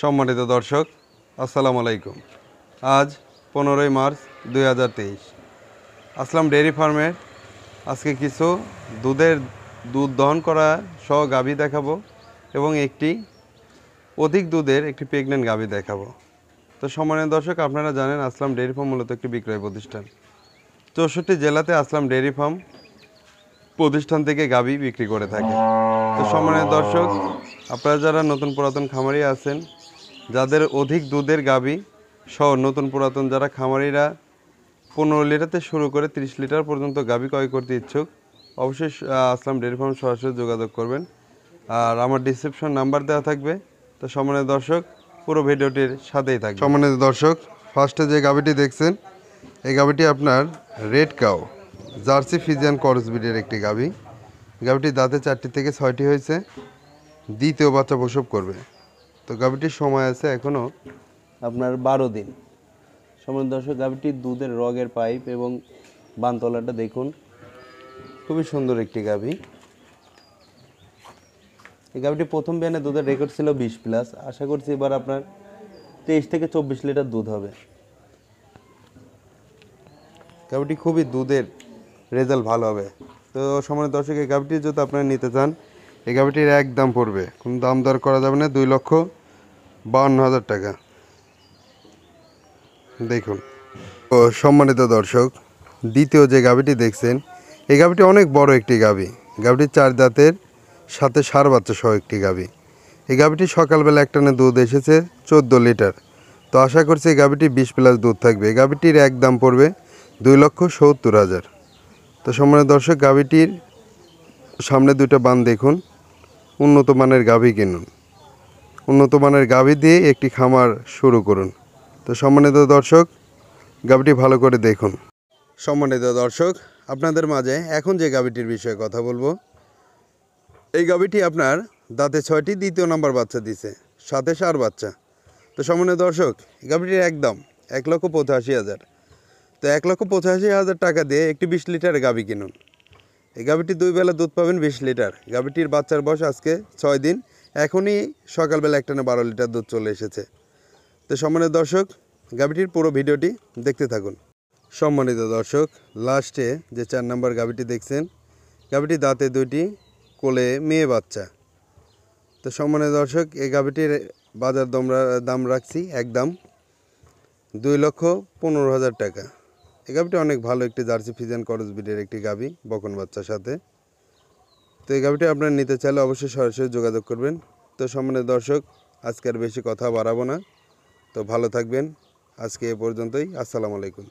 সম্মানিত দর্শক, আসসালামু আলাইকুম। আজ 15ই মার্চ 2023। আসলাম ডেয়ারি ফার্মের আজকে কিছু দুধ দহন করা সহ গাভী দেখাবো এবং একটি অধিক দুধের একটি প্রেগনেন্ট গাভী দেখাবো। তো সম্মানিত দর্শক, আপনারা জানেন আসলাম ডেয়ারি ফার্ম মূলত একটি বিক্রয় প্রতিষ্ঠান। 64 জেলাতে আসলাম ডেয়ারি ফার্ম প্রতিষ্ঠান থেকে গাভী বিক্রি করে থাকে। তো সম্মানিত দর্শক, আপনারা যারা নতুন পুরাতন খামারি আছেন, যাদের অধিক দুধের গাভী সহ নতুন পুরাতন যারা খামারিরা 15 লিটার থেকে শুরু করে 30 লিটার পর্যন্ত গাভী ক্রয় করতে ইচ্ছুক, অবশ্যই আসলাম ডেয়ারি ফার্ম সরাসরি যোগাযোগ করবেন। আর আমার ডিসক্রিপশন নাম্বার দেওয়া থাকবে। তো সম্মানিত দর্শক, পুরো ভিডিওটির সাথেই থাকবে। সম্মানিত দর্শক, ফার্স্টে যে গাভীটি দেখছেন, এই গাভীটি আপনার red cow jersey Friesian cross ব্রিডের একটি গাভী। গাভীটির দাঁতে 4টি থেকে 6টি হয়েছে, দ্বিতীয় বাচ্চা প্রসব করবে। তো গাভীটির সময় আছে এখনও আপনার 12 দিন। সম্মানিত দর্শক, গাভীটির দুধের রগের পাইপ এবং বানতলাটা দেখুন, খুবই সুন্দর একটি গাভী। এই গাভীটি প্রথম বিয়ানে দুধের রেকর্ড ছিল 20+। আশা করছি এবার আপনার 23 থেকে 24 লিটার দুধ হবে। গাভীটি খুবই দুধের রেজাল্ট ভালো হবে। তো সম্মানিত দর্শক, এই গাভীটি যদি আপনারা নিতে চান, এই গাভীটির এক দাম পড়বে, কোনো দাম দর করা যাবে না, 2,52,000 টাকা। দেখুন। ও সম্মানিত দর্শক, দ্বিতীয় যে গাভীটি দেখছেন, এই গাভীটি অনেক বড় একটি গাভী। গাভীটির 4 দাঁতের সাথে ষাঁড় বাচ্চা সহ একটি গাভী। এই গাভীটি সকালবেলা একটানে দুধ এসেছে 14 লিটার। তো আশা করছি এই গাভীটি 20+ দুধ থাকবে। এই গাভীটির এক দাম পড়বে 2,70,000। তো সম্মানিত দর্শক, গাভীটির সামনে 2টা বান দেখুন, উন্নত মানের গাভী কিনুন, উন্নত মানের গাভী দিয়ে একটি খামার শুরু করুন। তো সম্মানিত দর্শক, গাভীটি ভালো করে দেখুন। সম্মানিত দর্শক, আপনাদের মাঝে এখন যে গাভীটির বিষয়ে কথা বলবো, এই গাভীটি আপনার দাঁতে 6টি, দ্বিতীয় নাম্বার বাচ্চা দিছে, সাথে ষাঁড় বাচ্চা। তো সম্মানিত দর্শক, এই গাভীটির একদম 1,85,000। তো 1,85,000 টাকা দিয়ে একটি 20 লিটারের গাভী কিনুন। এই গাভীটি 2 বেলা দুধ পাবেন 20 লিটার। গাভীটির বাচ্চার বয়স আজকে 6 দিন, এখনই সকালবেলা একটানে 12 লিটার দুধ চলে এসেছে। তো সম্মানিত দর্শক, গাভীটির পুরো ভিডিওটি দেখতে থাকুন। সম্মানিত দর্শক, লাস্টে যে 4 নম্বর গাভীটি দেখছেন, গাভীটি দাঁতে 2টি, কোলে মেয়ে বাচ্চা। তো সম্মানিত দর্শক, এই গাভীটির বাজার দাম রাখছি একদম 2,15,000 টাকা। এই গাভীটি অনেক ভালো একটি জার্সি ফিজিয়ান ক্রস ব্রিডের একটি গাভী, বকন বাচ্চার সাথে। তো এই গাভীটি আপনারা নিতে চাইলে অবশ্যই সরাসরি যোগাযোগ করবেন। তো সম্মানিত দর্শক, আজকে আর বেশি কথা বাড়াবো না। তো ভালো থাকবেন, আজকে এ পর্যন্তই। আসসালামু আলাইকুম।